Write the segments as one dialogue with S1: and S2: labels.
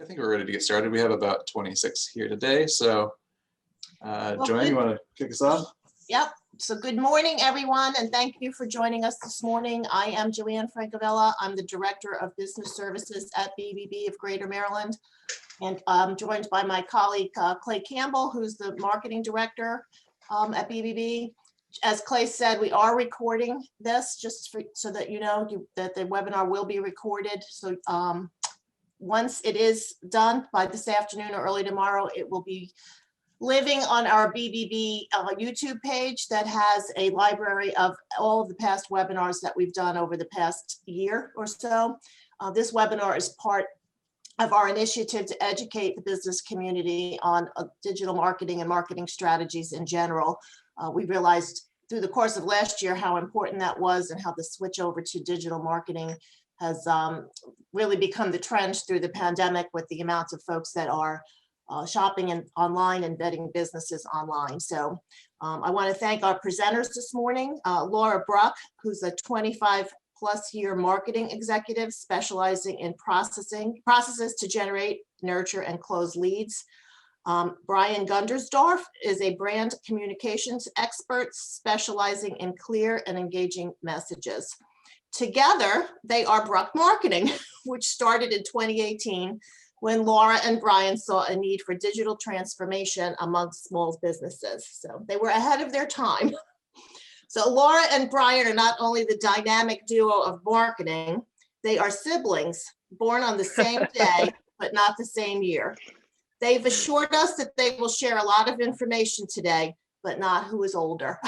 S1: I think we're ready to get started. We have about 26 here today. So Joanne, you want to kick us off?
S2: Yep. So good morning, everyone, and thank you for joining us this morning. I am Joanne Francavilla. I'm the Director of Business Services at BBB of Greater Maryland. And I'm joined by my colleague, Clay Campbell, who's the Marketing Director at BBB. As Clay said, we are recording this so that you know that the webinar will be recorded. So once it is done by this afternoon or early tomorrow, it will be living on our BBB YouTube page that has a library of all of the past webinars that we've done over the past year or so. This webinar is part of our initiative to educate the business community on digital marketing and marketing strategies in general. We realized through the course of last year how important that was and how the switch over to digital marketing has really become the trend through the pandemic with the amounts of folks that are shopping online and vetting businesses online. So I want to thank our presenters this morning, Laura Bruck, who's a 25-plus-year marketing executive specializing in processes to generate, nurture, and close leads. Brian Gundersdorf is a brand communications expert specializing in clear and engaging messages. Together, they are Bruck Marketing, which started in 2018 when Laura and Brian saw a need for digital transformation amongst small businesses. So they were ahead of their time. So Laura and Brian are not only the dynamic duo of marketing, they are siblings born on the same day, but not the same year. They've assured us that they will share a lot of information today, but not who is older.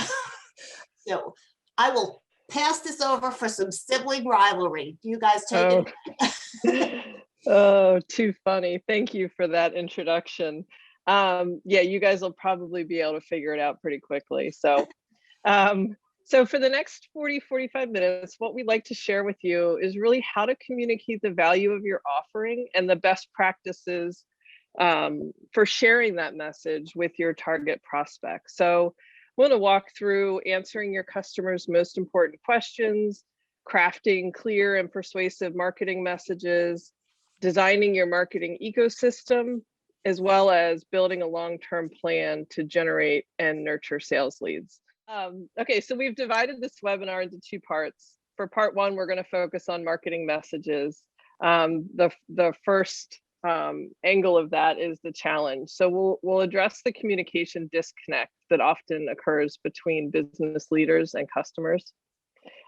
S2: So I will pass this over for some sibling rivalry. You guys take it.
S3: Oh, too funny. Thank you for that introduction. Yeah, you guys will probably be able to figure it out pretty quickly. So for the next 45 minutes, what we'd like to share with you is really how to communicate the value of your offering and the best practices for sharing that message with your target prospect. So I want to walk through answering your customers' most important questions, crafting clear and persuasive marketing messages, designing your marketing ecosystem, as well as building a long-term plan to generate and nurture sales leads. Okay, so we've divided this webinar into two parts. For part one, we're going to focus on marketing messages. The first angle of that is the challenge. So we'll address the communication disconnect that often occurs between business leaders and customers.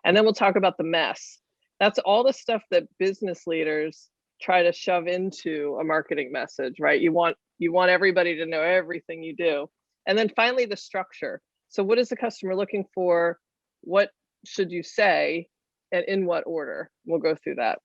S3: And then we'll talk about the mess. That's all the stuff that business leaders try to shove into a marketing message, right? You want everybody to know everything you do. And then finally, the structure. So what is the customer looking for? What should you say? And in what order? We'll go through that.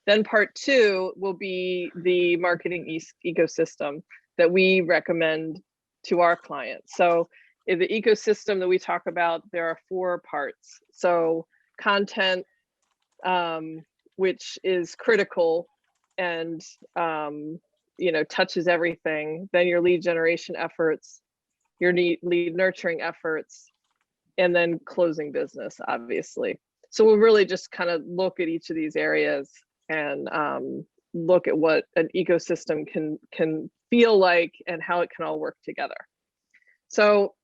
S3: Then part two will be the marketing ecosystem that we recommend to our clients. So in the ecosystem that we talk about, there are 4 parts. So content, which is critical and touches everything. Then your lead generation efforts, your lead nurturing efforts, and then closing business, obviously. So we'll really just kind of look at each of these areas and look at what an ecosystem can feel like and how it can all work together. So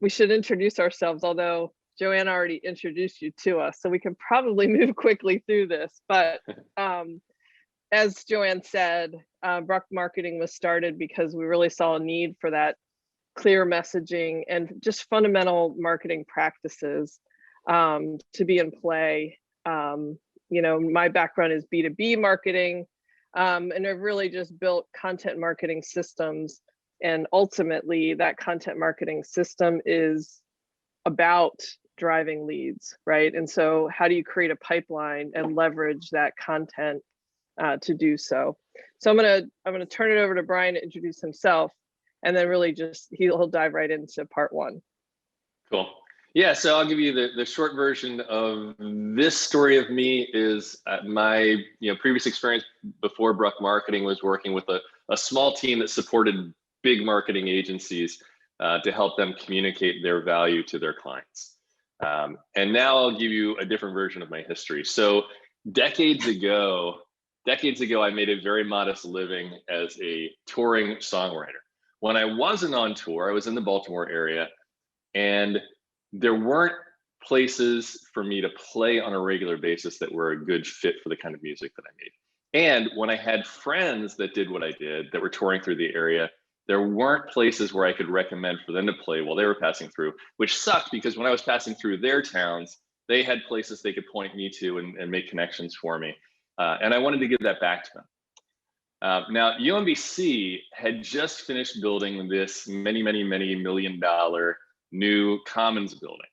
S3: we should introduce ourselves, although Joanne already introduced you to us, so we can probably move quickly through this. But as Joanne said, Bruck Marketing was started because we really saw a need for that clear messaging and just fundamental marketing practices to be in play. My background is B2B marketing, and I've really just built content marketing systems. And ultimately, that content marketing system is about driving leads, right? And so how do you create a pipeline and leverage that content to do so? So I'm gonna turn it over to Brian to introduce himself, and then really just he'll dive right into part one.
S4: Cool. Yeah, so I'll give you the short version of this story of me is my previous experience before Bruck Marketing was working with a small team that supported big marketing agencies to help them communicate their value to their clients. And now I'll give you a different version of my history. So decades ago, I made a very modest living as a touring songwriter. When I wasn't on tour, I was in the Baltimore area, and there weren't places for me to play on a regular basis that were a good fit for the kind of music that I made. And when I had friends that did what I did, that were touring through the area, there weren't places where I could recommend for them to play while they were passing through, which sucked because when I was passing through their towns, they had places they could point me to and make connections for me. And I wanted to give that back to them. Now, UMBC had just finished building this many million-dollar new Commons building.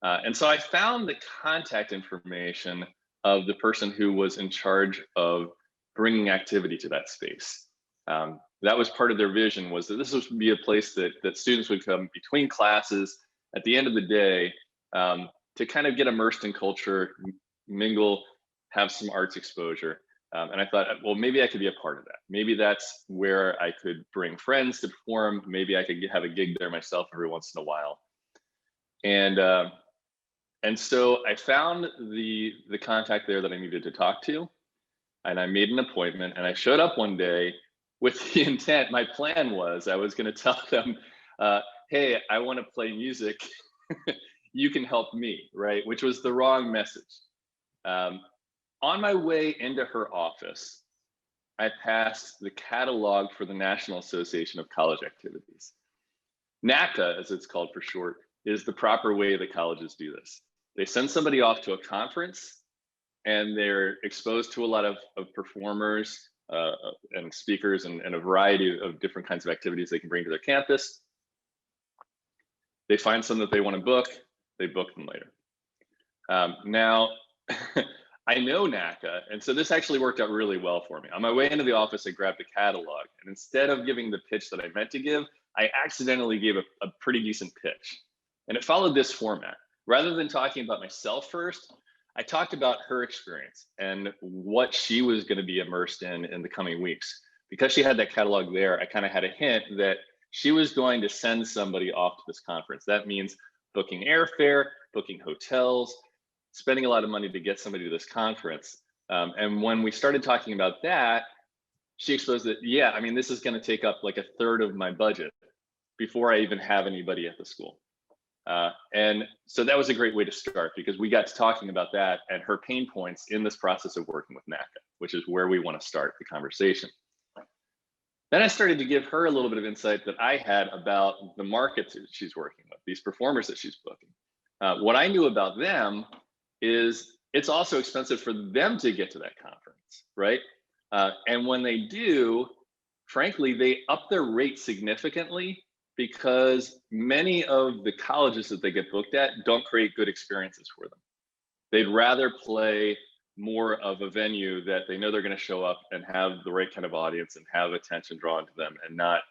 S4: And so I found the contact information of the person who was in charge of bringing activity to that space. That was part of their vision, was that this would be a place that students would come between classes at the end of the day to kind of get immersed in culture, mingle, have some arts exposure. And I thought, well, maybe I could be a part of that. Maybe that's where I could bring friends to perform. Maybe I could have a gig there myself every once in a while. And so I found the contact there that I needed to talk to, and I made an appointment, and I showed up one day with the intent. My plan was I was going to tell them, hey, I want to play music. You can help me, right? Which was the wrong message. On my way into her office, I passed the catalog for the National Association of College Activities. NACA, as it's called for short, is the proper way that colleges do this. They send somebody off to a conference, and they're exposed to a lot of performers and speakers and a variety of different kinds of activities they can bring to their campus. They find some that they want to book, they book them later. Now, I know NACA, and so this actually worked out really well for me. On my way into the office, I grabbed the catalog, and instead of giving the pitch that I meant to give, I accidentally gave a pretty decent pitch. And it followed this format. Rather than talking about myself first, I talked about her experience and what she was going to be immersed in the coming weeks. Because she had that catalog there, I kind of had a hint that she was going to send somebody off to this conference. That means booking airfare, booking hotels, spending a lot of money to get somebody to this conference. And when we started talking about that, she exposed that, yeah, I mean, this is going to take up like a third of my budget before I even have anybody at the school. And so that was a great way to start, because we got to talking about that and her pain points in this process of working with NACA, which is where we want to start the conversation. Then I started to give her a little bit of insight that I had about the markets that she's working with, these performers that she's booking. What I knew about them is it's also expensive for them to get to that conference, right? And when they do, frankly, they up their rate significantly, because many of the colleges that they get booked at don't create good experiences for them. They'd rather play more of a venue that they know they're going to show up and have the right kind of audience and have attention drawn to them, and not,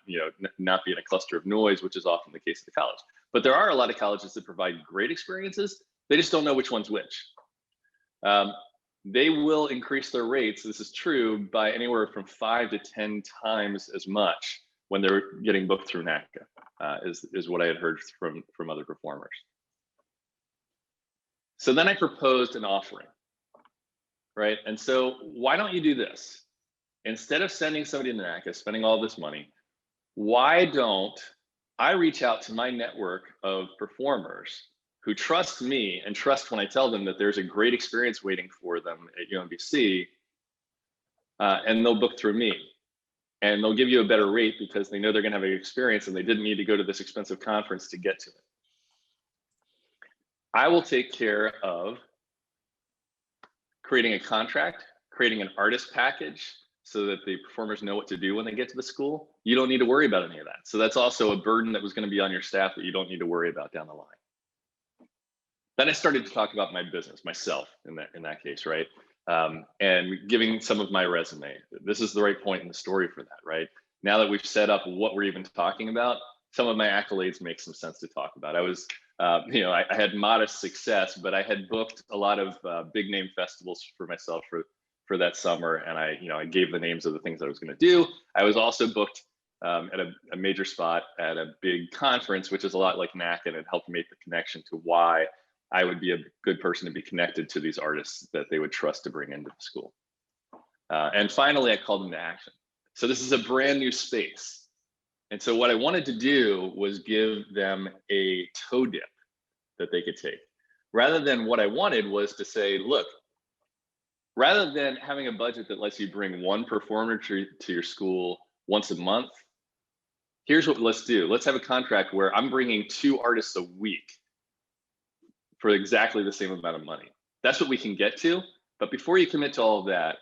S4: not be in a cluster of noise, which is often the case at the college. But there are a lot of colleges that provide great experiences. They just don't know which one's which. They will increase their rates, this is true, by anywhere from 5 to 10 times as much when they're getting booked through NACA, is what I had heard from other performers. So then I proposed an offering, right? And so why don't you do this? Instead of sending somebody to NACA, spending all this money, why don't I reach out to my network of performers who trust me and trust when I tell them that there's a great experience waiting for them at UMBC, and they'll book through me. And they'll give you a better rate because they know they're going to have an experience and they didn't need to go to this expensive conference to get to it. I will take care of creating a contract, creating an artist package so that the performers know what to do when they get to the school. You don't need to worry about any of that. So that's also a burden that was going to be on your staff that you don't need to worry about down the line. Then I started to talk about my business, myself in that case, right? And giving some of my resume. This is the right point in the story for that, right? Now that we've set up what we're even talking about, some of my accolades make some sense to talk about. I was, I had modest success, but I had booked a lot of big name festivals for myself for that summer, and I gave the names of the things I was going to do. I was also booked at a major spot at a big conference, which is a lot like NACA, and it helped make the connection to why I would be a good person to be connected to these artists that they would trust to bring into the school. And finally, I called them to action. So this is a brand new space. And so what I wanted to do was give them a toe dip that they could take. Rather than what I wanted was to say, look, rather than having a budget that lets you bring one performer to your school once a month, here's what let's do. Let's have a contract where I'm bringing 2 artists a week for exactly the same amount of money. That's what we can get to. But before you commit to all of that,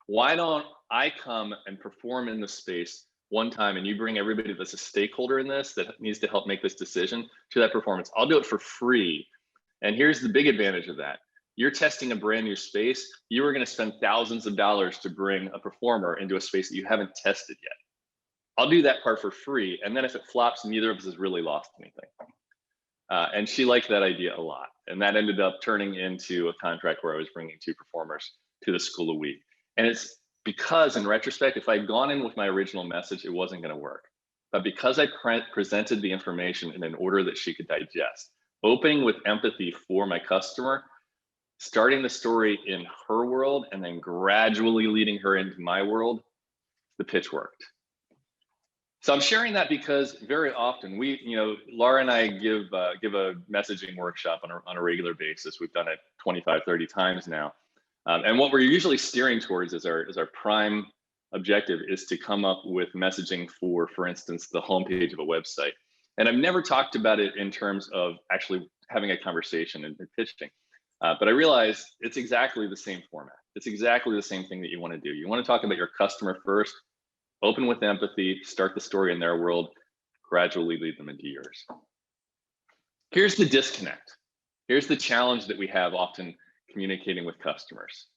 S4: why don't I come and perform in the space one time and you bring everybody that's a stakeholder in this that needs to help make this decision to that performance. I'll do it for free. And here's the big advantage of that. You're testing a brand new space. You are going to spend thousands of dollars to bring a performer into a space that you haven't tested yet. I'll do that part for free. And then if it flops, neither of us has really lost anything. And she liked that idea a lot. And that ended up turning into a contract where I was bringing 2 performers to the school a week. And it's because in retrospect, if I'd gone in with my original message, it wasn't going to work. But because I presented the information in an order that she could digest, opening with empathy for my customer, starting the story in her world, and then gradually leading her into my world, the pitch worked. So I'm sharing that because very often Laura and I give a messaging workshop on a regular basis. We've done it 25, 30 times now. And what we're usually steering towards as our prime objective is to come up with messaging for instance, the homepage of a website. And I've never talked about it in terms of actually having a conversation and pitching. But I realize it's exactly the same format. It's exactly the same thing that you want to do. You want to talk about your customer first, open with empathy, start the story in their world, gradually lead them into yours. Here's the disconnect. Here's the challenge that we have often communicating with customers.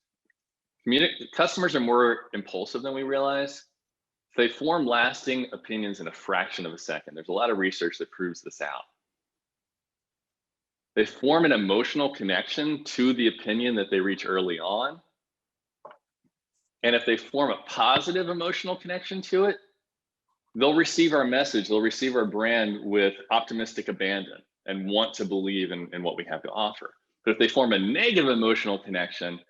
S4: Customers are more impulsive than we realize. They form lasting opinions in a fraction of a second. There's a lot of research that proves this out. They form an emotional connection to the opinion that they reach early on. And if they form a positive emotional connection to it, they'll receive our message, they'll receive our brand with optimistic abandon and want to believe in what we have to offer. But if they form a negative emotional connection,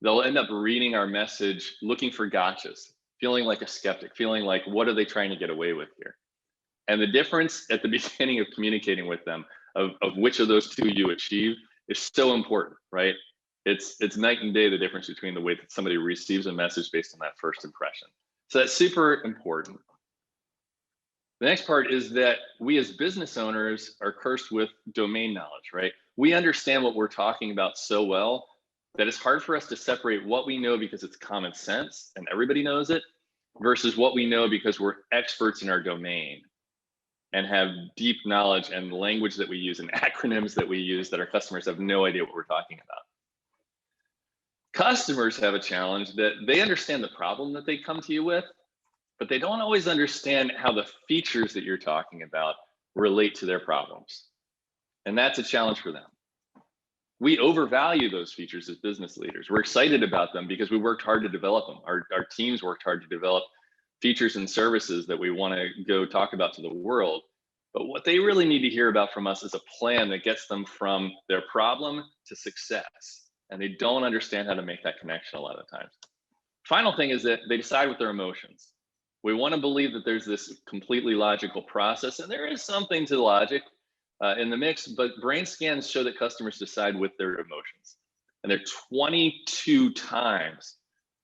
S4: they'll end up reading our message, looking for gotchas, feeling like a skeptic, feeling like, what are they trying to get away with here? And the difference at the beginning of communicating with them of which of those 2 you achieve is so important, right? It's night and day, the difference between the way that somebody receives a message based on that first impression. So that's super important. The next part is that we as business owners are cursed with domain knowledge, right? We understand what we're talking about so well that it's hard for us to separate what we know because it's common sense and everybody knows it versus what we know because we're experts in our domain and have deep knowledge and language that we use and acronyms that we use that our customers have no idea what we're talking about. Customers have a challenge that they understand the problem that they come to you with, but they don't always understand how the features that you're talking about relate to their problems. And that's a challenge for them. We overvalue those features as business leaders. We're excited about them because we worked hard to develop them. Our teams worked hard to develop features and services that we want to go talk about to the world. But what they really need to hear about from us is a plan that gets them from their problem to success. And they don't understand how to make that connection a lot of times. Final thing is that they decide with their emotions. We want to believe that there's this completely logical process, and there is something to logic in the mix, but brain scans show that customers decide with their emotions. And they're 22 times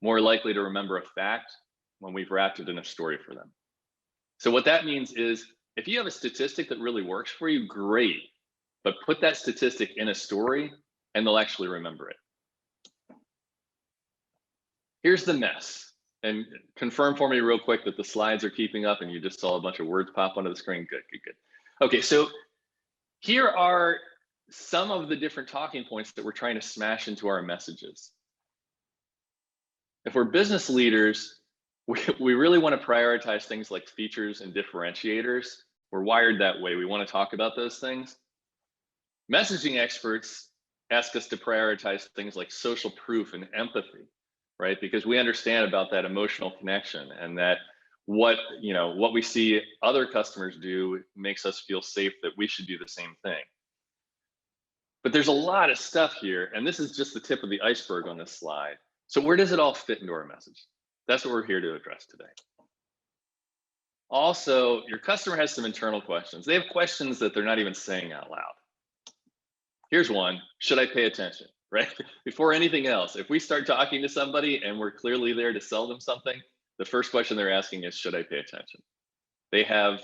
S4: more likely to remember a fact when we've wrapped it in a story for them. So what that means is if you have a statistic that really works for you, great, but put that statistic in a story and they'll actually remember it. Here's the mess. And confirm for me real quick that the slides are keeping up and you just saw a bunch of words pop onto the screen. Good, good, good. Okay, so here are some of the different talking points that we're trying to smash into our messages. If we're business leaders, we really want to prioritize things like features and differentiators. We're wired that way. We want to talk about those things. Messaging experts ask us to prioritize things like social proof and empathy, right? Because we understand about that emotional connection and that what we see other customers do makes us feel safe that we should do the same thing. But there's a lot of stuff here, and this is just the tip of the iceberg on this slide. So where does it all fit into our message? That's what we're here to address today. Also, your customer has some internal questions. They have questions that they're not even saying out loud. Here's one: should I pay attention? Right? Before anything else, if we start talking to somebody and we're clearly there to sell them something, the first question they're asking is, should I pay attention? They have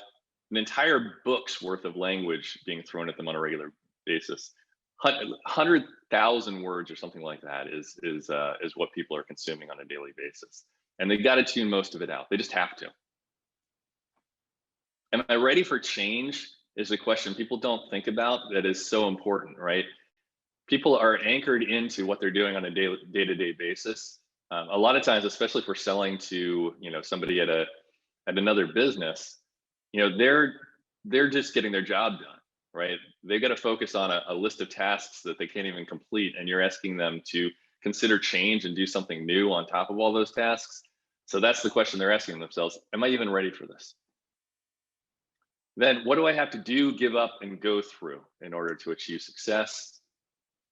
S4: an entire book's worth of language being thrown at them on a regular basis. 100,000 words or something like that is what people are consuming on a daily basis. And they've got to tune most of it out. They just have to. Am I ready for change is a question people don't think about that is so important, right? People are anchored into what they're doing on a day-to-day basis. A lot of times, especially if we're selling to somebody at another business, they're just getting their job done, right? They've got to focus on a list of tasks that they can't even complete, and you're asking them to consider change and do something new on top of all those tasks. So that's the question they're asking themselves: am I even ready for this? Then what do I have to do, give up, and go through in order to achieve success?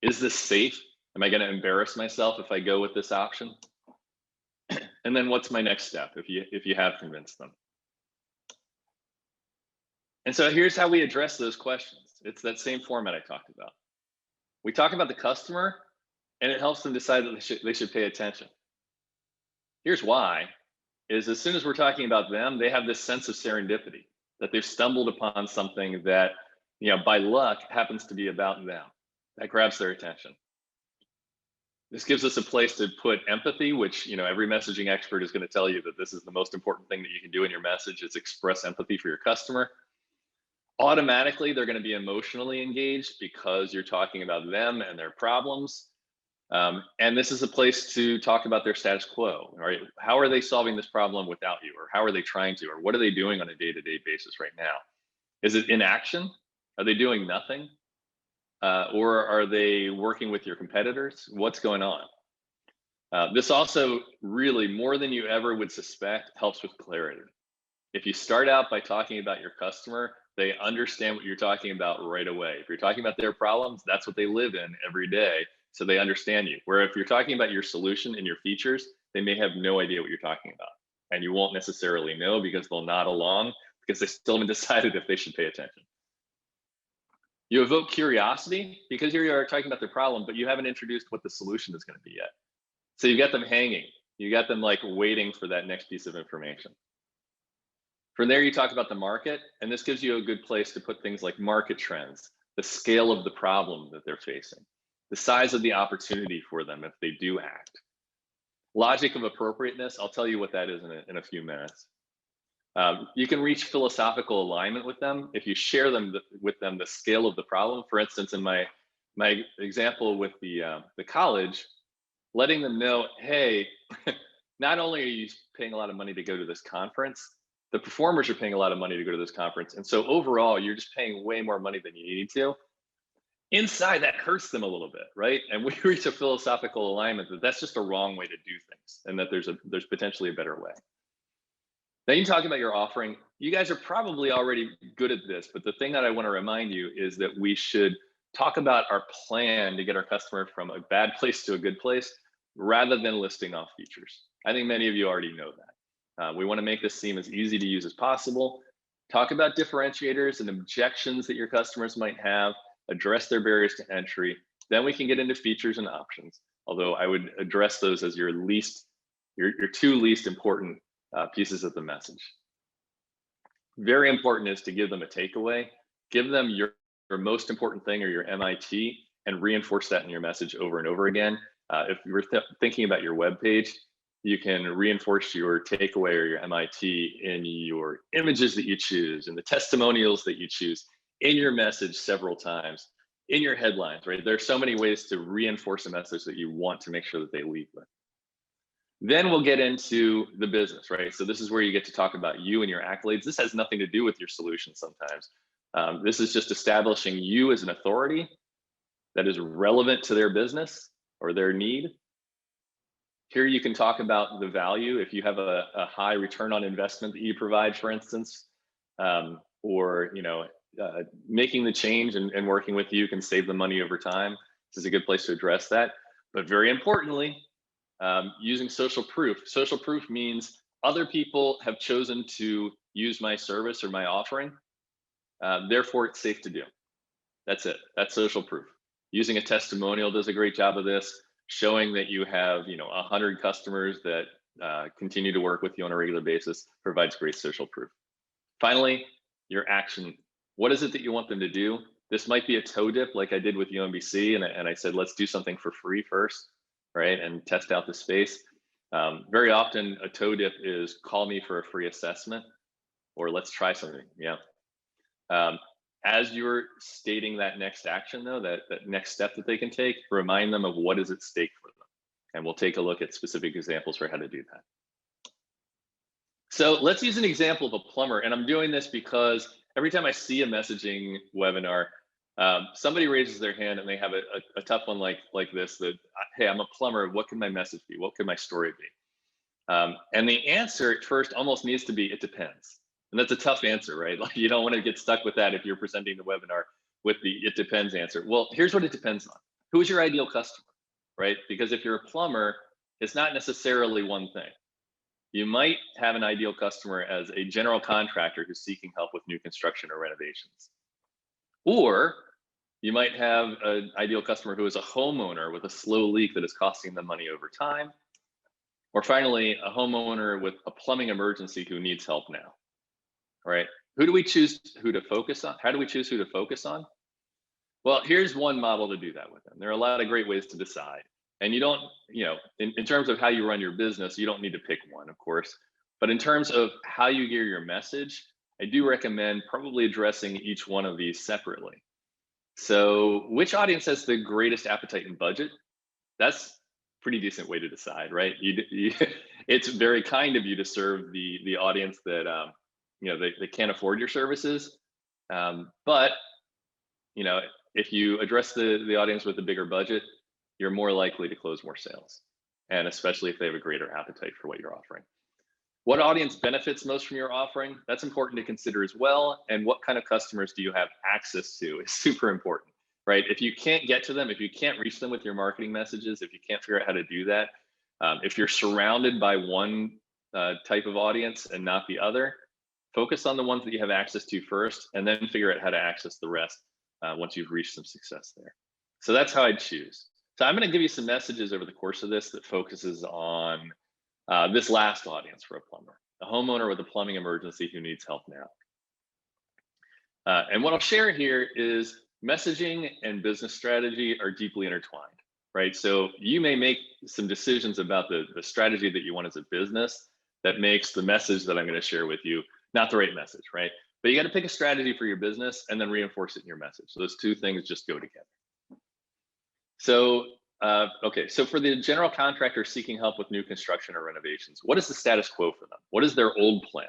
S4: Is this safe? Am I going to embarrass myself if I go with this option? And then what's my next step if you have convinced them? And so here's how we address those questions. It's that same format I talked about. We talk about the customer, and it helps them decide that they should pay attention. Here's why: is as soon as we're talking about them, they have this sense of serendipity, that they've stumbled upon something that, by luck happens to be about them. That grabs their attention. This gives us a place to put empathy, which, every messaging expert is going to tell you that this is the most important thing that you can do in your message, is express empathy for your customer. Automatically, they're going to be emotionally engaged because you're talking about them and their problems. And this is a place to talk about their status quo, right? How are they solving this problem without you? Or how are they trying to? Or what are they doing on a day-to-day basis right now? Is it inaction? Are they doing nothing? Or are they working with your competitors? What's going on? This also really, more than you ever would suspect, helps with clarity. If you start out by talking about your customer, they understand what you're talking about right away. If you're talking about their problems, that's what they live in every day, so they understand you. Where if you're talking about your solution and your features, they may have no idea what you're talking about. And you won't necessarily know because they'll nod along because they still haven't decided if they should pay attention. You evoke curiosity because here you are talking about their problem, but you haven't introduced what the solution is going to be yet. So you got them hanging. You got them waiting for that next piece of information. From there, you talk about the market, and this gives you a good place to put things like market trends, the scale of the problem that they're facing, the size of the opportunity for them if they do act. Logic of appropriateness, I'll tell you what that is in a few minutes. You can reach philosophical alignment with them if you share with them the scale of the problem. For instance, in my example with the college, letting them know, hey, not only are you paying a lot of money to go to this conference, the performers are paying a lot of money to go to this conference. And so overall, you're just paying way more money than you need to. Inside, that hurts them a little bit, right? And we reach a philosophical alignment that that's just a wrong way to do things, and that there's potentially a better way. Then you talk about your offering. You guys are probably already good at this, but the thing that I want to remind you is that we should talk about our plan to get our customer from a bad place to a good place, rather than listing off features. I think many of you already know that. We want to make this seem as easy to use as possible. Talk about differentiators and objections that your customers might have, address their barriers to entry. Then we can get into features and options, although I would address those as your two least important pieces of the message. Very important is to give them a takeaway. Give them your most important thing or your MIT, and reinforce that in your message over and over again. If you're thinking about your web page, you can reinforce your takeaway or your MIT in your images that you choose, and the testimonials that you choose, in your message several times, in your headlines, right? There's so many ways to reinforce a message that you want to make sure that they leave with. Then we'll get into the business, right? So this is where you get to talk about you and your accolades. This has nothing to do with your solution sometimes. This is just establishing you as an authority that is relevant to their business or their need. Here you can talk about the value. If you have a high return on investment that you provide, for instance, or making the change and working with you can save the money over time. This is a good place to address that. But very importantly, using social proof. Social proof means other people have chosen to use my service or my offering. Therefore, it's safe to do. That's it. That's social proof. Using a testimonial does a great job of this, showing that you have 100 customers that continue to work with you on a regular basis provides great social proof. Finally, your action. What is it that you want them to do? This might be a toe dip like I did with UMBC, and I said, let's do something for free first, right? And test out the space. Very often a toe dip is call me for a free assessment, or let's try something, yeah. As you're stating that next action though, that next step that they can take, remind them of what is at stake for them. And we'll take a look at specific examples for how to do that. So let's use an example of a plumber. And I'm doing this because every time I see a messaging webinar, somebody raises their hand and they have a tough one like this, that, hey, I'm a plumber, what can my message be? What can my story be? And the answer at first almost needs to be, it depends. And that's a tough answer, right? Like you don't want to get stuck with that if you're presenting the webinar with the it depends answer. Well, here's what it depends on. Who is your ideal customer, right? Because if you're a plumber, it's not necessarily one thing. You might have an ideal customer as a general contractor who's seeking help with new construction or renovations. Or you might have an ideal customer who is a homeowner with a slow leak that is costing them money over time. Or finally, a homeowner with a plumbing emergency who needs help now. All right, who do we choose who to focus on? How do we choose who to focus on? Well, here's one model to do that with them. There are a lot of great ways to decide. And you don't, in terms of how you run your business, you don't need to pick one, of course. But in terms of how you gear your message, I do recommend probably addressing each one of these separately. So which audience has the greatest appetite and budget? That's a pretty decent way to decide, right? It's very kind of you to serve the audience that, they can't afford your services. But, if you address the audience with a bigger budget, you're more likely to close more sales. And especially if they have a greater appetite for what you're offering. What audience benefits most from your offering? That's important to consider as well. And what kind of customers do you have access to is super important, right? If you can't get to them, if you can't reach them with your marketing messages, if you can't figure out how to do that, if you're surrounded by one type of audience and not the other, focus on the ones that you have access to first, and then figure out how to access the rest once you've reached some success there. So that's how I'd choose. So I'm going to give you some messages over the course of this that focuses on this last audience for a plumber, a homeowner with a plumbing emergency who needs help now. And what I'll share here is messaging and business strategy are deeply intertwined, right? So you may make some decisions about the strategy that you want as a business that makes the message that I'm going to share with you not the right message, right? But you got to pick a strategy for your business and then reinforce it in your message. So those two things just go together. So, okay, so for the general contractor seeking help with new construction or renovations, what is the status quo for them? What is their old plan,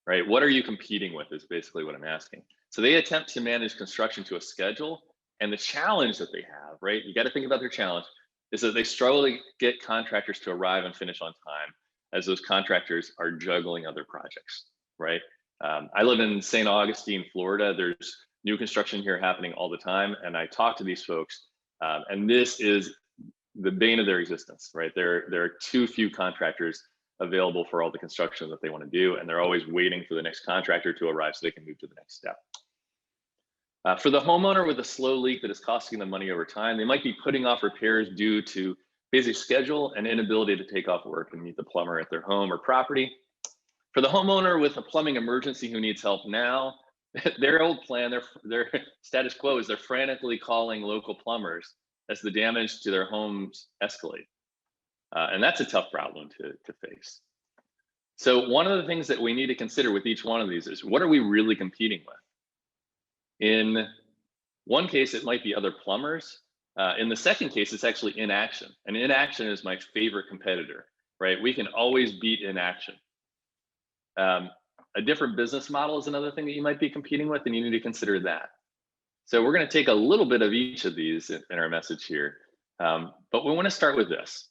S4: right? What are you competing with is basically what I'm asking. So they attempt to manage construction to a schedule, and the challenge that they have, right? You got to think about their challenge, is that they struggle to get contractors to arrive and finish on time as those contractors are juggling other projects, right? I live in St. Augustine, Florida. There's new construction here happening all the time. And I talk to these folks and this is the bane of their existence, right? There are too few contractors available for all the construction that they want to do. And they're always waiting for the next contractor to arrive so they can move to the next step. For the homeowner with a slow leak that is costing them money over time, they might be putting off repairs due to busy schedule and inability to take off work and meet the plumber at their home or property. For the homeowner with a plumbing emergency who needs help now, their old plan, their status quo is they're frantically calling local plumbers as the damage to their homes escalate. And that's a tough problem to face. So one of the things that we need to consider with each one of these is, what are we really competing with? In one case, it might be other plumbers. In the second case, it's actually inaction. And inaction is my favorite competitor, right? We can always beat inaction. A different business model is another thing that you might be competing with, and you need to consider that. So we're going to take a little bit of each of these in our message here, but we want to start with this.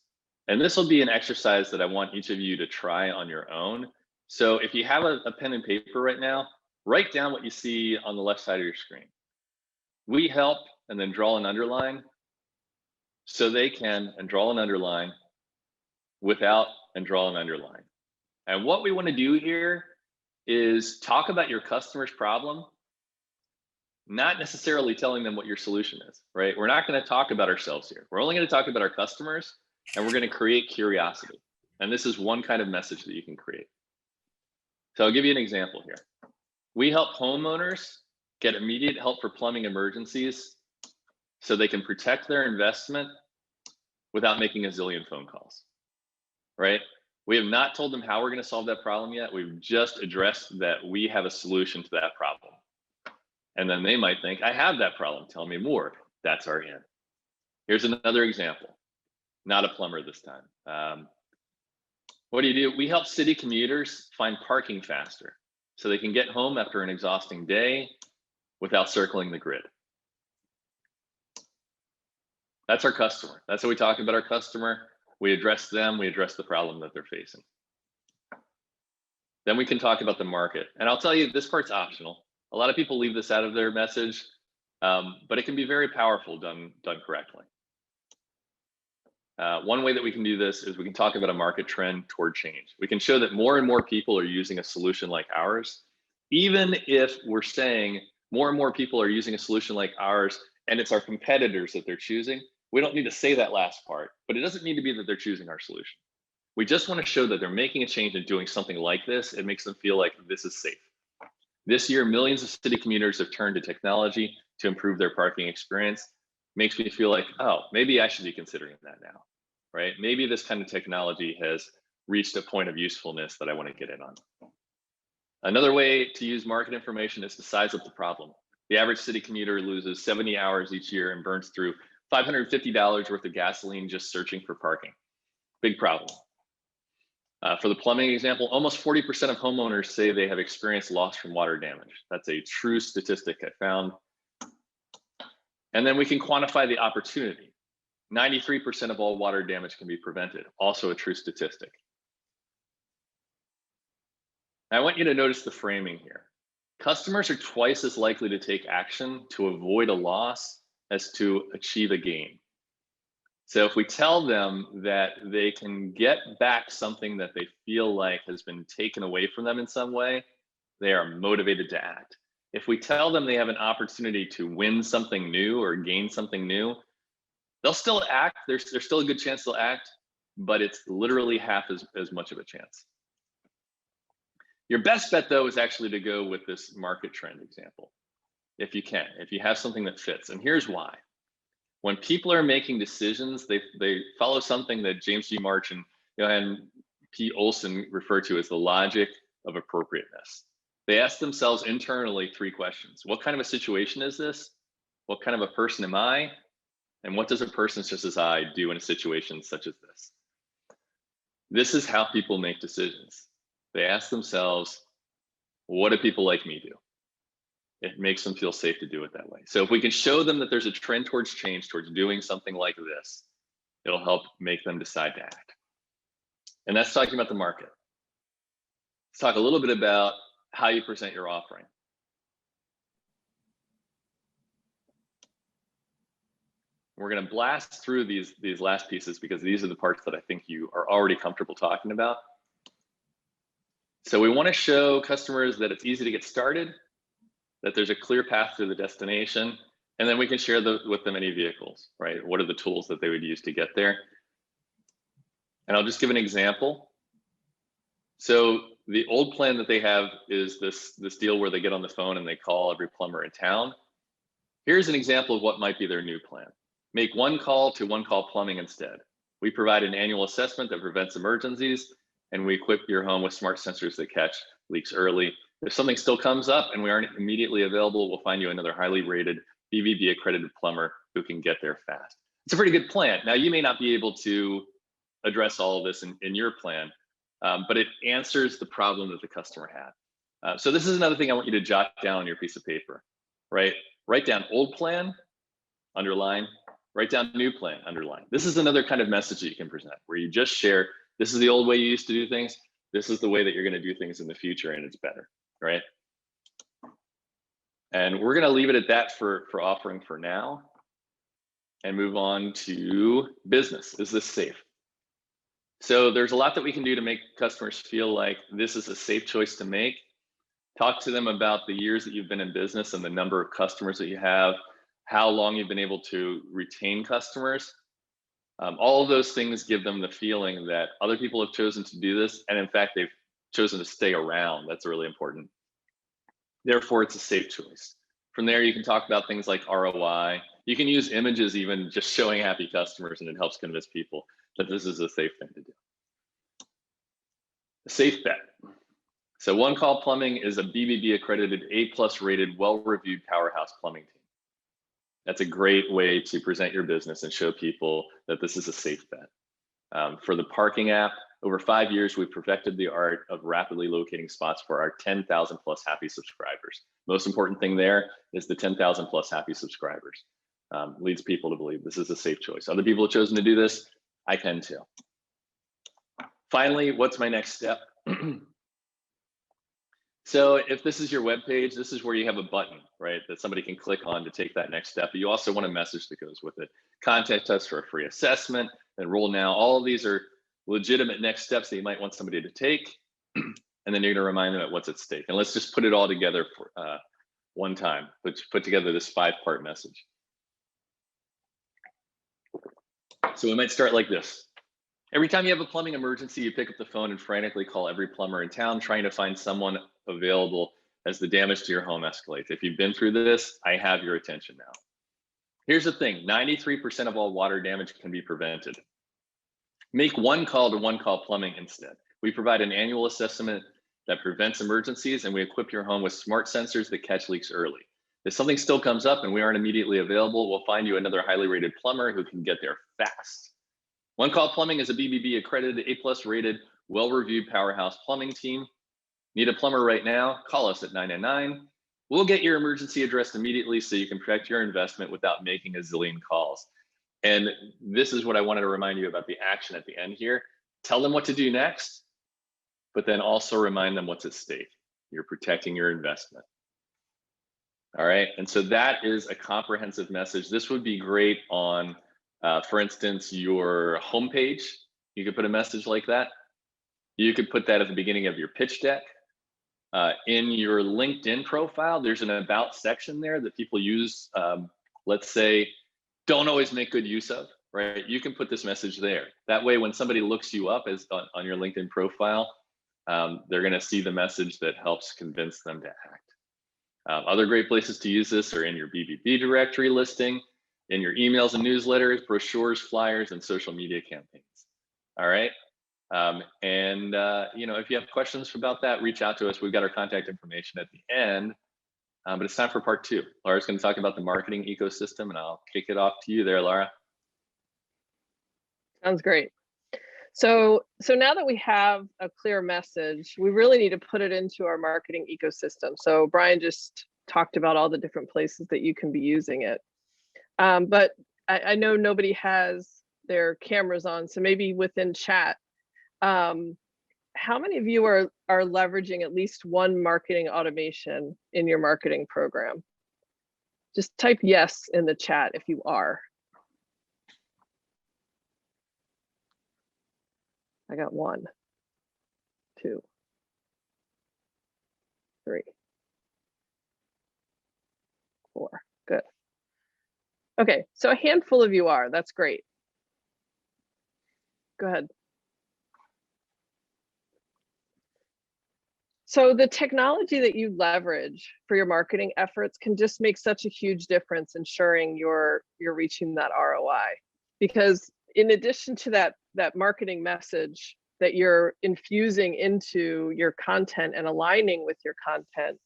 S4: And this will be an exercise that I want each of you to try on your own. So if you have a pen and paper right now, write down what you see on the left side of your screen. We help, and then draw an underline, so they can, and draw an underline, without, and draw an underline. And what we want to do here is talk about your customer's problem, not necessarily telling them what your solution is, right? We're not going to talk about ourselves here. We're only going to talk about our customers, and we're going to create curiosity. And this is one kind of message that you can create. So I'll give you an example here. We help homeowners get immediate help for plumbing emergencies so they can protect their investment without making a zillion phone calls, right? We have not told them how we're going to solve that problem yet. We've just addressed that we have a solution to that problem. And then they might think, I have that problem, tell me more. That's our in. Here's another example, not a plumber this time. What do? We help city commuters find parking faster so they can get home after an exhausting day without circling the grid. That's our customer. That's how we talk about our customer. We address them, we address the problem that they're facing. Then we can talk about the market. And I'll tell you, this part's optional. A lot of people leave this out of their message, but it can be very powerful done correctly. One way that we can do this is we can talk about a market trend toward change. We can show that more and more people are using a solution like ours, even if we're saying more and more people are using a solution like ours and it's our competitors that they're choosing. We don't need to say that last part, but it doesn't need to be that they're choosing our solution. We just want to show that they're making a change and doing something like this. It makes them feel like this is safe. This year, millions of city commuters have turned to technology to improve their parking experience. Makes me feel like, oh, maybe I should be considering that now, right? Maybe this kind of technology has reached a point of usefulness that I want to get in on. Another way to use market information is to size up the problem. The average city commuter loses 70 hours each year and burns through $550 worth of gasoline just searching for parking. Big problem. For the plumbing example, almost 40% of homeowners say they have experienced loss from water damage. That's a true statistic I found. And then we can quantify the opportunity. 93% of all water damage can be prevented, also a true statistic. I want you to notice the framing here. Customers are twice as likely to take action to avoid a loss as to achieve a gain. So if we tell them that they can get back something that they feel like has been taken away from them in some way, they are motivated to act. If we tell them they have an opportunity to win something new or gain something new, they'll still act. There's still a good chance they'll act, but it's literally half as much of a chance. Your best bet, though, is actually to go with this market trend example, if you can, if you have something that fits. And here's why. When people are making decisions, they follow something that James G. March and P. Olson refer to as the logic of appropriateness. They ask themselves internally 3 questions. What kind of a situation is this? What kind of a person am I? And what does a person such as I do in a situation such as this? This is how people make decisions. They ask themselves, what do people like me do? It makes them feel safe to do it that way. So if we can show them that there's a trend towards change, towards doing something like this, it'll help make them decide to act. And that's talking about the market. Let's talk a little bit about how you present your offering. We're going to blast through these last pieces because these are the parts that I think you are already comfortable talking about. So we want to show customers that it's easy to get started, that there's a clear path to the destination, and then we can share with them any vehicles, right? What are the tools that they would use to get there? And I'll just give an example. So the old plan that they have is this deal where they get on the phone and they call every plumber in town. Here's an example of what might be their new plan. Make one call to One Call Plumbing instead. We provide an annual assessment that prevents emergencies, and we equip your home with smart sensors that catch leaks early. If something still comes up and we aren't immediately available, we'll find you another highly rated BBB accredited plumber who can get there fast. It's a pretty good plan. Now, you may not be able to address all of this in your plan, but it answers the problem that the customer had. So this is another thing I want you to jot down on your piece of paper, right? Write down old plan, underline, write down new plan, underline. This is another kind of message that you can present where you just share, this is the old way you used to do things. This is the way that you're going to do things in the future, and it's better, right? And we're going to leave it at that for offering for now and move on to business. Is this safe? So there's a lot that we can do to make customers feel like this is a safe choice to make. Talk to them about the years that you've been in business and the number of customers that you have, how long you've been able to retain customers. All of those things give them the feeling that other people have chosen to do this, and in fact, they've chosen to stay around. That's really important. Therefore, it's a safe choice. From there, you can talk about things like ROI. You can use images even just showing happy customers, and it helps convince people that this is a safe thing to do. A safe bet. So One Call Plumbing is a BBB accredited A+ rated, well-reviewed powerhouse plumbing team. That's a great way to present your business and show people that this is a safe bet. For the parking app, over 5 years, we've perfected the art of rapidly locating spots for our 10,000 plus happy subscribers. Most important thing there is the 10,000 plus happy subscribers. Leads people to believe this is a safe choice. Other people have chosen to do this. I can too. Finally, what's my next step? So if this is your web page, this is where you have a button, right, that somebody can click on to take that next step. But you also want a message that goes with it. Contact us for a free assessment, enroll now. All of these are legitimate next steps that you might want somebody to take. And then you're going to remind them at what's at stake. And let's just put it all together for one time. Put together this 5-part message. So we might start like this. Every time you have a plumbing emergency, you pick up the phone and frantically call every plumber in town, trying to find someone available as the damage to your home escalates. If you've been through this, I have your attention now. Here's the thing, 93% of all water damage can be prevented. Make one call to One Call Plumbing instead. We provide an annual assessment that prevents emergencies, and we equip your home with smart sensors that catch leaks early. If something still comes up and we aren't immediately available, we'll find you another highly rated plumber who can get there fast. One Call Plumbing is a BBB accredited, A+ rated, well-reviewed powerhouse plumbing team. Need a plumber right now? Call us at 999. We'll get your emergency addressed immediately so you can protect your investment without making a zillion calls. And this is what I wanted to remind you about the action at the end here. Tell them what to do next, but then also remind them what's at stake. You're protecting your investment. All right, and so that is a comprehensive message. This would be great on, for instance, your homepage. You could put a message like that. You could put that at the beginning of your pitch deck. In your LinkedIn profile, there's an about section there that people use, let's say, don't always make good use of, right? You can put this message there. That way, when somebody looks you up as on your LinkedIn profile, they're gonna see the message that helps convince them to act. Other great places to use this are in your BBB directory listing, in your emails and newsletters, brochures, flyers, and social media campaigns. All right. You know, if you have questions about that, reach out to us. We've got our contact information at the end, but it's time for part 2. Laura's going to talk about the marketing ecosystem, and I'll kick it off to you there, Laura.
S3: Sounds great. So now that we have a clear message, we really need to put it into our marketing ecosystem. So Brian just talked about all the different places that you can be using it. But I know nobody has their cameras on, so maybe within chat, how many of you are leveraging at least one marketing automation in your marketing program? Just type yes in the chat if you are. I got 1, 2, 3, 4. Good. Okay, so a handful of you are. That's great. Go ahead. So the technology that you leverage for your marketing efforts can just make such a huge difference, ensuring you're reaching that ROI. Because in addition to that marketing message that you're infusing into your content and aligning with your content,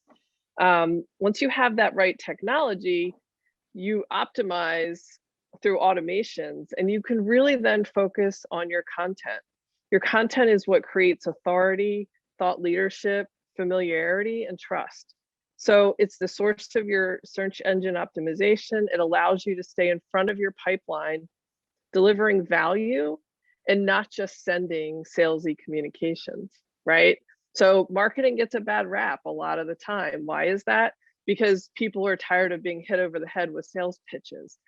S3: once you have that right technology, you optimize through automations, and you can really then focus on your content. Your content is what creates authority, thought leadership, familiarity, and trust. So it's the source of your search engine optimization. It allows you to stay in front of your pipeline, delivering value and not just sending salesy communications, right? So marketing gets a bad rap a lot of the time. Why is that? because people are tired of being hit over the head with sales pitches.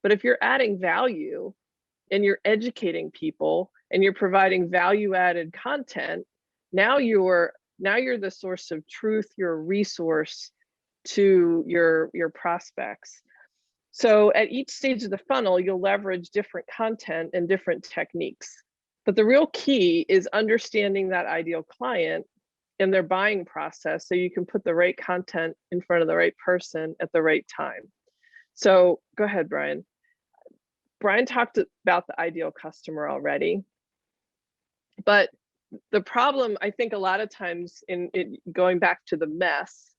S3: But if you're adding value and you're educating people and you're providing value added content, now you're the source of truth, you're a resource to your prospects. So at each stage of the funnel, you'll leverage different content and different techniques. But the real key is understanding that ideal client and their buying process so you can put the right content in front of the right person at the right time. So go ahead, Brian. Brian talked about the ideal customer already, but the problem, I think a lot of times in going back to the mess,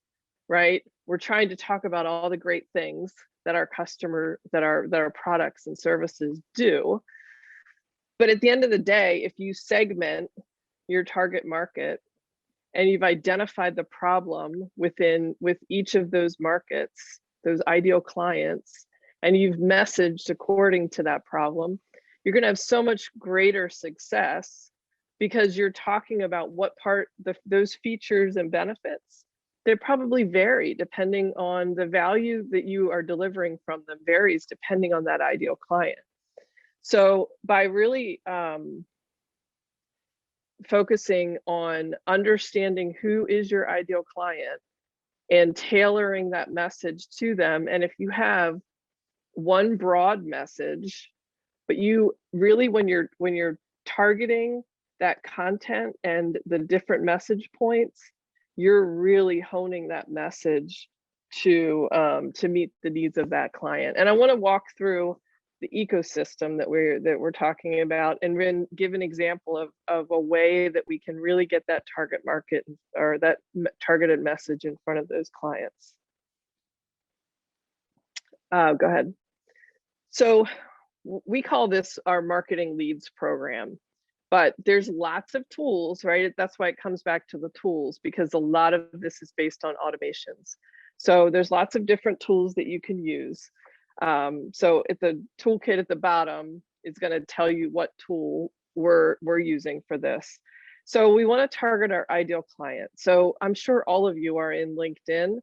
S3: right? We're trying to talk about all the great things that our products and services do. But at the end of the day, if you segment your target market and you've identified the problem with each of those markets, those ideal clients, and you've messaged according to that problem, you're going to have so much greater success because you're talking about what part those features and benefits, they probably vary depending on the value that you are delivering from them, varies depending on that ideal client. So by really focusing on understanding who is your ideal client and tailoring that message to them, and if you have one broad message, but you really, when you're targeting that content and the different message points, you're really honing that message to meet the needs of that client. And I want to walk through the ecosystem that we're talking about and then give an example of a way that we can really get that target market or that targeted message in front of those clients. Go ahead. So we call this our marketing leads program, but there's lots of tools, right? That's why it comes back to the tools, because a lot of this is based on automations. So there's lots of different tools that you can use. So at the toolkit at the bottom is going to tell you what tool we're using for this. So we want to target our ideal client. So I'm sure all of you are in LinkedIn,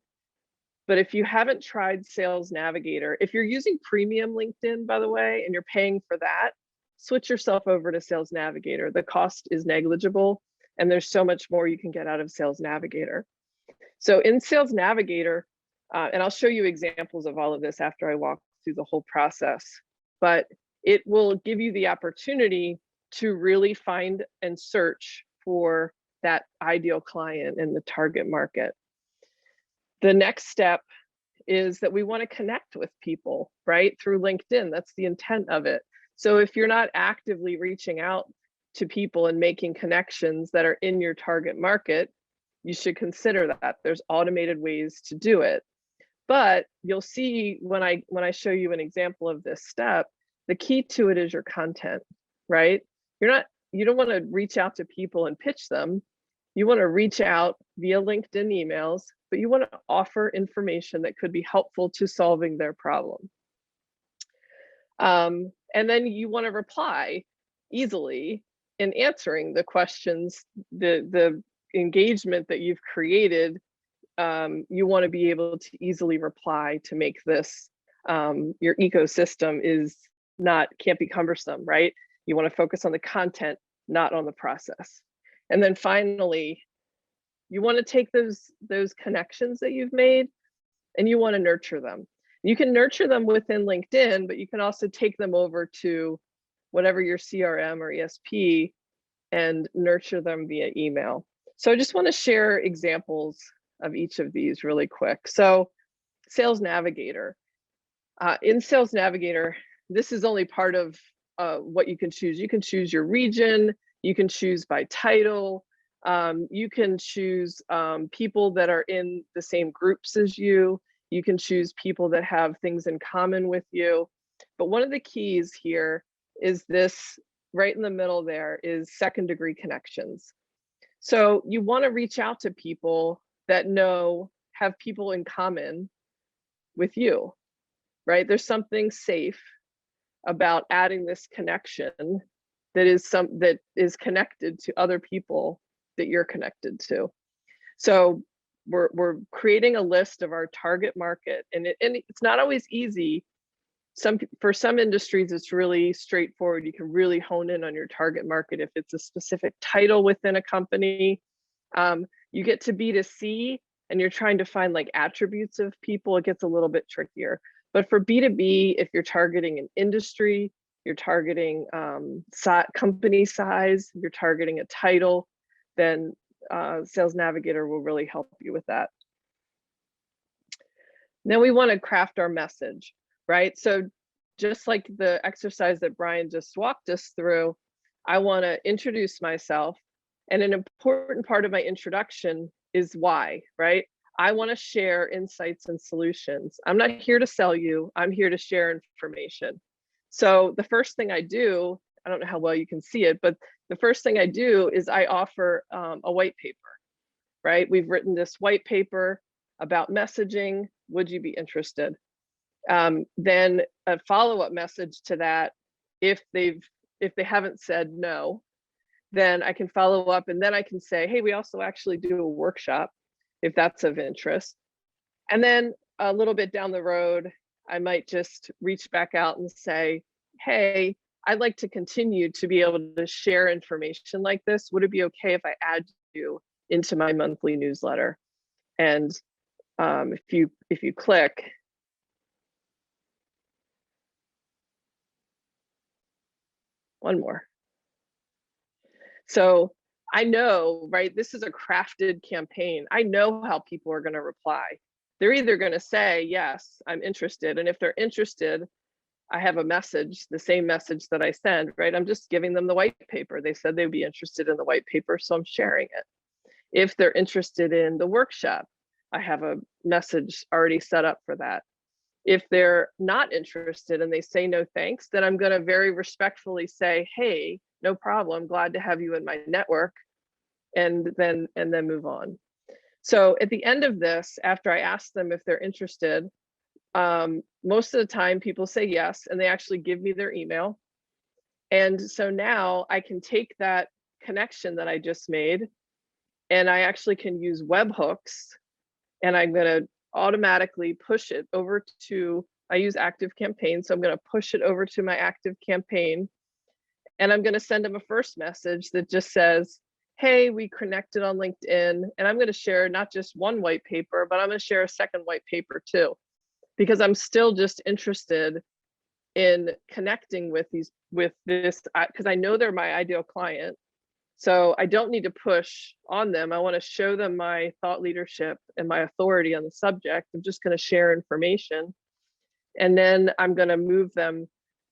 S3: but if you haven't tried Sales Navigator, if you're using premium LinkedIn, by the way, and you're paying for that, switch yourself over to Sales Navigator. The cost is negligible, and there's so much more you can get out of Sales Navigator. So in Sales Navigator, and I'll show you examples of all of this after I walk through the whole process, but it will give you the opportunity to really find and search for that ideal client in the target market. The next step is that we want to connect with people, right? Through LinkedIn, that's the intent of it. So if you're not actively reaching out to people and making connections that are in your target market, you should consider that. There's automated ways to do it. But you'll see when I show you an example of this step, the key to it is your content, right? You don't want to reach out to people and pitch them. You want to reach out via LinkedIn emails, but you want to offer information that could be helpful to solving their problem. And then you want to reply easily in answering the questions, the engagement that you've created. You want to be able to easily reply to make this, your ecosystem can't be cumbersome, right? You want to focus on the content, not on the process. And then finally, you want to take those connections that you've made and you want to nurture them. You can nurture them within LinkedIn, but you can also take them over to whatever your CRM or ESP and nurture them via email. So I just want to share examples of each of these really quick. So Sales Navigator. In Sales Navigator, this is only part of what you can choose. You can choose your region, you can choose by title, you can choose people that are in the same groups as you can choose people that have things in common with you. But one of the keys here is this right in the middle there is second degree connections. So you want to reach out to people that have people in common with you, right? There's something safe about adding this connection that is connected to other people that you're connected to. So we're creating a list of our target market, and it's not always easy. For some industries, it's really straightforward. You can really hone in on your target market if it's a specific title within a company. You get to B2C and you're trying to find like attributes of people, it gets a little bit trickier. But for B2B, if you're targeting an industry, you're targeting company size, you're targeting a title, then Sales Navigator will really help you with that. Then we want to craft our message, right? So just like the exercise that Brian just walked us through, I want to introduce myself. And an important part of my introduction is why, right? I want to share insights and solutions. I'm not here to sell you. I'm here to share information. So the first thing I do, I don't know how well you can see it, but the first thing I do is I offer a white paper, right? We've written this white paper about messaging. Would you be interested? Then a follow-up message to that, if they haven't said no, then I can follow up, and then I can say, hey, we also actually do a workshop if that's of interest. And then a little bit down the road, I might just reach back out and say, hey, I'd like to continue to be able to share information like this. Would it be okay if I add you into my monthly newsletter? And if you click, one more. So I know, right, this is a crafted campaign. I know how people are going to reply. They're either going to say, yes, I'm interested. And if they're interested, I have a message, the same message that I send, right? I'm just giving them the white paper. They said they'd be interested in the white paper, so I'm sharing it. If they're interested in the workshop, I have a message already set up for that. If they're not interested and they say no thanks, then I'm going to very respectfully say, hey, no problem, glad to have you in my network, and then move on. So at the end of this, after I ask them if they're interested, most of the time people say yes, and they actually give me their email. And so now I can take that connection that I just made, and I actually can use webhooks, and I'm going to automatically push it over to, I use ActiveCampaign, so I'm going to push it over to my ActiveCampaign, and I'm going to send them a first message that just says, hey, we connected on LinkedIn, and I'm going to share not just one white paper, but I'm going to share a second white paper too, because I'm still just interested in connecting with this, because I know they're my ideal client. So I don't need to push on them. I want to show them my thought leadership and my authority on the subject. I'm just going to share information. And then I'm going to move them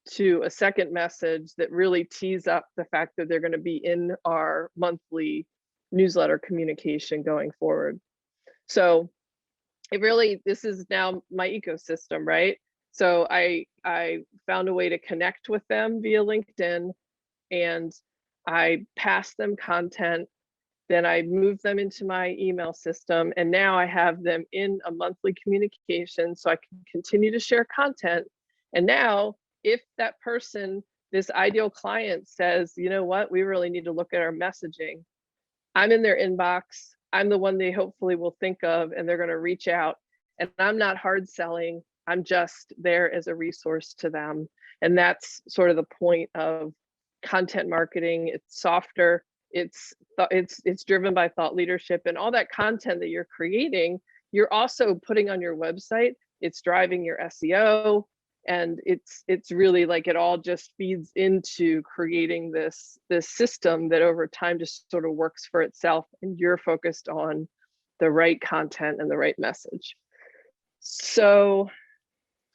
S3: to a second message that really tees up the fact that they're going to be in our monthly newsletter communication going forward. So it really, this is now my ecosystem, right? So I found a way to connect with them via LinkedIn, and I pass them content, then I move them into my email system, and now I have them in a monthly communication so I can continue to share content. And now if that person, this ideal client, says, you know what, we really need to look at our messaging, I'm in their inbox, I'm the one they hopefully will think of, and they're going to reach out. And I'm not hard selling, I'm just there as a resource to them. And that's sort of the point of content marketing. It's softer, it's driven by thought leadership, and all that content that you're creating, you're also putting on your website. It's driving your SEO, and it's really like it all just feeds into creating this system that over time just sort of works for itself, and you're focused on the right content and the right message. So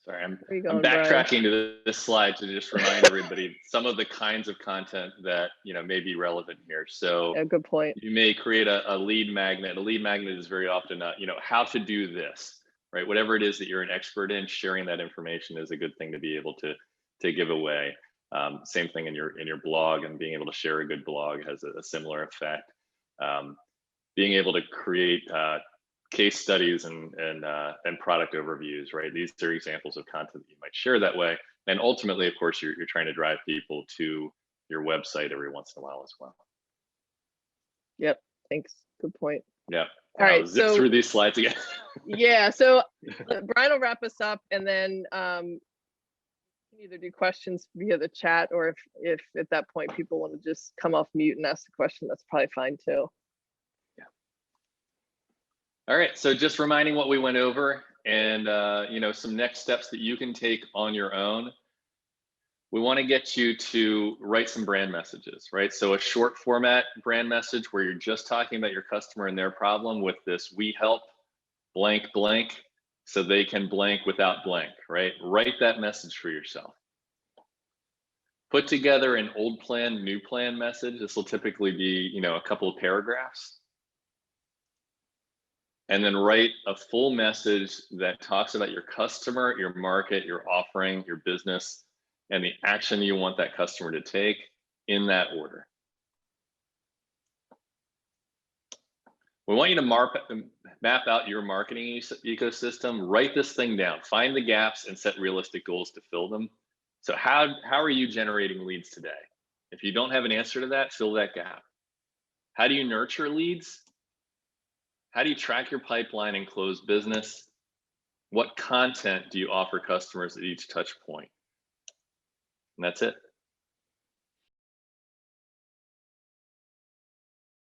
S4: sorry, I'm
S3: going,
S4: backtracking to this slide to just remind everybody some of the kinds of content that may be relevant here. So
S3: a good point.
S4: You may create a lead magnet. A lead magnet is very often how to do this, right? Whatever it is that you're an expert in, sharing that information is a good thing to be able to give away. Same thing in your blog, and being able to share a good blog has a similar effect. Being able to create case studies and product overviews, right? These are examples of content that you might share that way. And ultimately, of course, you're trying to drive people to your website every once in a while as well.
S3: Yep, thanks. Good point.
S4: Yeah.
S3: All right,
S4: I'll zip
S3: so
S4: through these slides again.
S3: yeah, so Brian will wrap us up, and then you can either do questions via the chat, or if at that point people want to just come off mute and ask the question, that's probably fine too.
S4: All right, so just reminding what we went over, and you know, some next steps that you can take on your own. We want to get you to write some brand messages, right? So a short format brand message where you're just talking about your customer and their problem with this: we help blank blank so they can blank without blank, right? Write that message for yourself. Put together an old plan, new plan message. This will typically be, you know, a couple of paragraphs. And then write a full message that talks about your customer, your market, your offering, your business, and the action you want that customer to take in that order. We want you to map out your marketing ecosystem. Write this thing down, find the gaps, and set realistic goals to fill them. So how are you generating leads today? If you don't have an answer to that, fill that gap. How do you nurture leads? How do you track your pipeline and close business? What content do you offer customers at each touch point? And that's it.